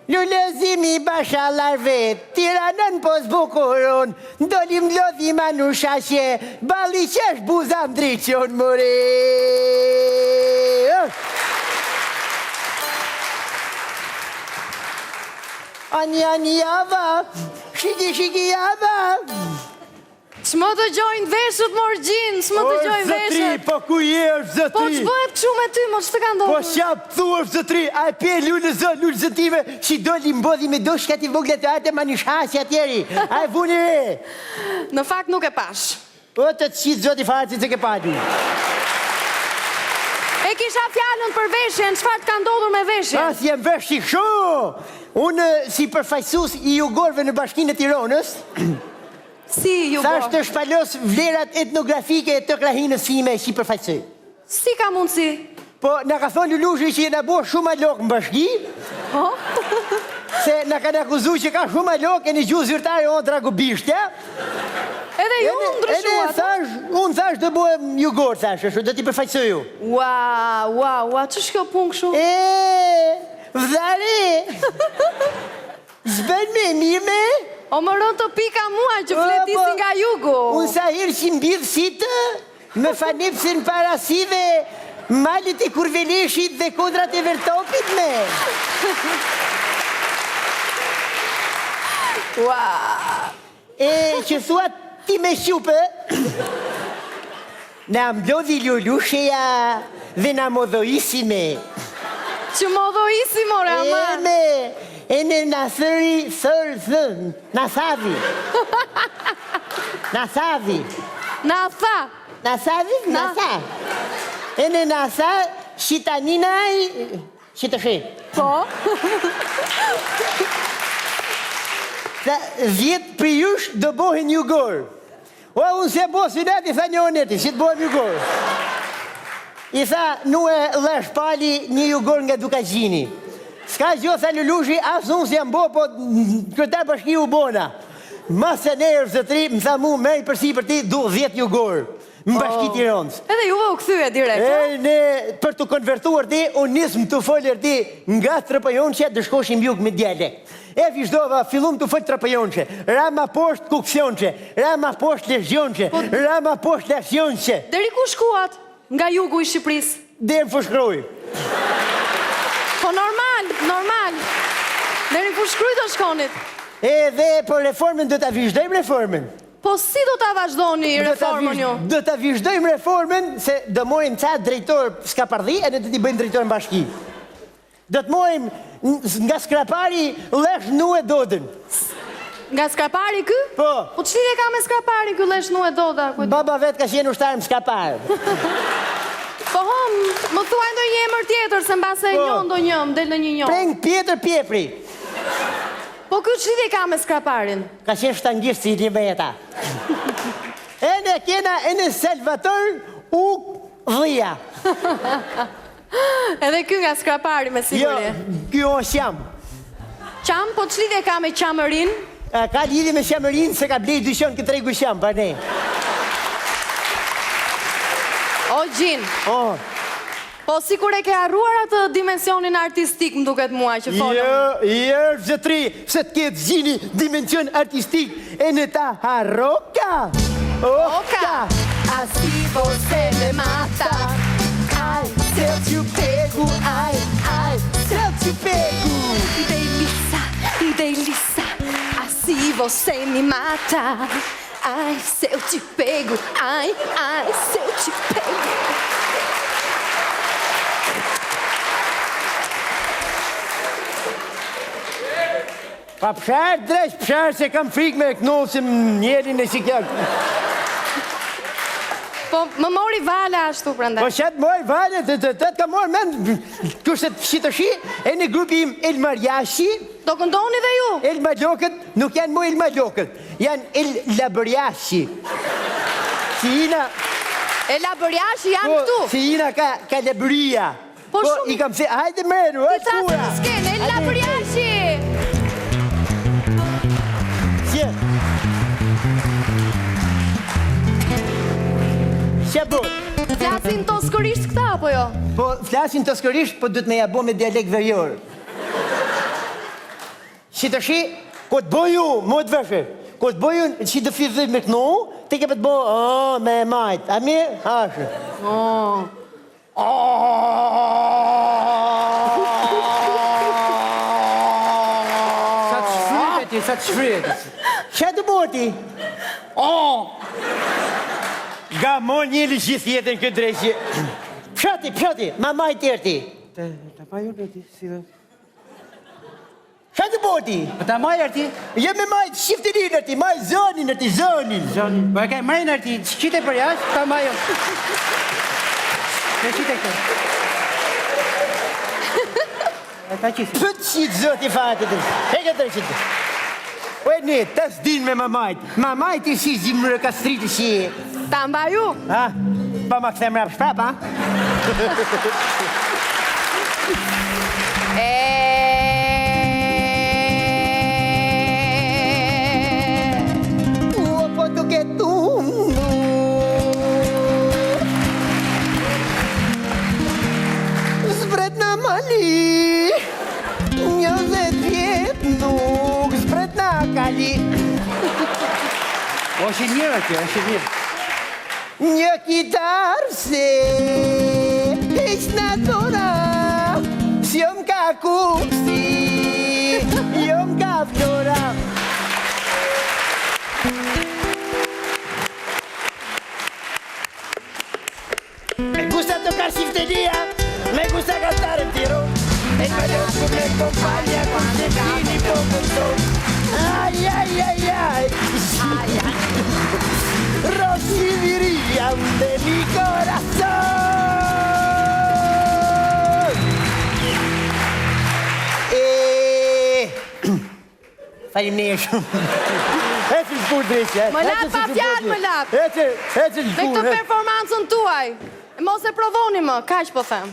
Lullëzimi bashallar vet, Tiranën po zbukuron, ndolim lodhi manushashe, balli qesh buzan ndriqon more. Ani java, shiki java. S'më të gjojnë veshët, Morgjin, s'më të gjojnë veshët. Zëtri, po ku je është zëtri? Po që bëhet që me ty, mo që të ka ndohë? Po shap thu është zëtri, a e pe lullë zëtive, që doli mbodhi me doshka t'i voglet të ate ma një shasja tjeri. A e vuni re? Në fakt nuk e pash. Po të të qitë zoti farëci që ke pati. E kisha fjallën për veshjen, qëfar të ka ndodhur me veshjen? As jem veshti shu! Unë si përfaqësues i jugorëve në Bashkinë e Tiranës, Si jugor? thash të shpalos vlerat etnografike të krahinës time si përfaqësoj. Si ka mundësi? Po, na ka thonë Lulushi që jena bo shumë alok në bashki, se na kanë akuzu që ka shumë alok e një gjuhë zyrtare o dragobishtja. Edhe ju ndryshuat? Unë thash të bohem jugor, thash, do t'i përfaqësoj ju. Ua, që shkjo punë këshu? Vdare! Zben me mirë me? O më rënë të pika mua që fletisin nga jugu. Unë sa herë që mbidhë sitë, me fanipsin parasive, malit e kurveleshit dhe kodrat e vertopit me. Ua. E që thua ti me shupe, na mblodhi Lulusheja dhe na modhoisi me. Që modhoisi, more, ama. E në nasëri thërë, nasavi. Nasavi. Nasa. Nasavi? Nasa. E në nasa, shitaninaj, shitashi. Po. 10 për jush do bohin jugor. O, unë se bo si neti, tha një oneti, si të bohem jugor. I tha, nue lesh pali një jugor nga Dukazhini. Ska gjo, tha Lulushi, asë unë si jam bo, po kryetar bashki u bona. Masë e nerë zëtri, më tha mu, meri përsi për ti, du 10 jugor. Më bashki Tiranës. Edhe juve u këthyve direkt, E, ne, për të konvertuar ti, unë nisëm të folër ti nga Trapëjonqe, dë shkoshim juk me dialekt. E vishdova, fillum të folë Trapëjonqe, rama poshtë Kuksionqe, rama poshtë Lezhjonqe, rama poshtë Lezhjonqe. Deri ku shkuat nga jugu i Shqipëris? Dhe më fëshkroj. Po normal. Deri ku shkruj të shkonit? E dhe për reformën do të vishdojmë reformën. Po si do të vazhdoni reformën ju? Do të vishdojmë reformën, se do mojmë ca drejtor s'ka pardhi, e ne do t'i bëjmë drejtor në bashki. Do të mojmë nga skrapari lesh nu e dodën. Nga skrapari kë? Po. Po që lidhje ka me skrapari kë lesh nu e doda? Baba vetë ka qenë ushtarë më skrapar. Po më thuaj ndo një emër tjetër, se mbase njo ndo një, më del në një njo. Preng Pjetër Pjepri. Po kë që lidhje ka me skraparin? Ka qenë shtangjisht si një beta. E ne kena e në Salvator u dhia. Edhe kë nga skrapari me siguri? Jo, kjo është jam. Qam, po që lidhje ka me qamërin? Ka lidhje me qamërin se ka blej dyshon këtë regu sham, pa ne. O, Gjin. Po si kur e ke arruar atë dimensionin artistik, më duket mua që folëm? Jo, zëtri, se të ketë Gjini dimension artistik, e në ta harroka. Oka. Assim você me mata. Ai, se eu te pego, ai, se eu te pego. Delícia, assim você me mata. Ai, se eu te pego, ai, se eu te pego. Pa psharë, dresh psharë, se kam frikë me kënosim njerin e si kjo. Po, më mori vala ashtu prandaj. Po shetë mori vala, të ka morë men, kështë të shqitëshi, e në grupi im Elmarjashi. Do këndoni dhe ju? Elmarjokët, nuk janë mu Elmarjokët, janë Elabërjashi. Si ina... Elabërjashi janë këtu? Si ina ka labëria. Po shumë... I kam se, hajde meru, është kura. I thasë në skenë, Elabërjashi! Shabo. Flasin toskërisht këta, apo jo? Po, flasin toskërisht, po du të me jabo me dialekt verjor. Si të shi, ko të bëju, më të vëshë. Ko të bëju, që të fizit me kënu, ti ke për të bëju, me majtë. A mi, ashë. Sa të shfryet. Që të bëju ti? Ga mo njëli gjithë jetën këtë drejqë. Pshati, ma majtë tërë ti. Ta pa ju në ti, si dhe... Që të bëju ti? Ta majë arti? Je me majtë shiftërin në ti, majtë zonin në ti, zonin. Zoni, ba e ka majnë arti, qite për jashtë, ta majë. Në qite këtë. Ta qisi. Pëtë qitë zoti fatë të e këtë qitë. O e ne, të s'din me ma majtë. Ma majtë i si zimë në kastritë si. Ta mbaju? Ha? Pa ma këthem rap shprap, ha? Po duke tundu Zbret në mali 20 vjetë nuk zbret në kali O është i mirë atje, është i mirë. Një kitarë se Heq në tora Si jom ka kuksi Jom ka flora Me gusta tocar sinfonía Me gusta cantar entero En mayor con mi compañía Con Cecchini y poco son Ay, ay, ay, ay Rosy Miriam de mi corazón Faleminderit shumë Eci në shkur drejqë Më lap pa fjalë, më lap. Eci në Me shkur këtë performancën tuaj. Mos e provoni më, kaq po them.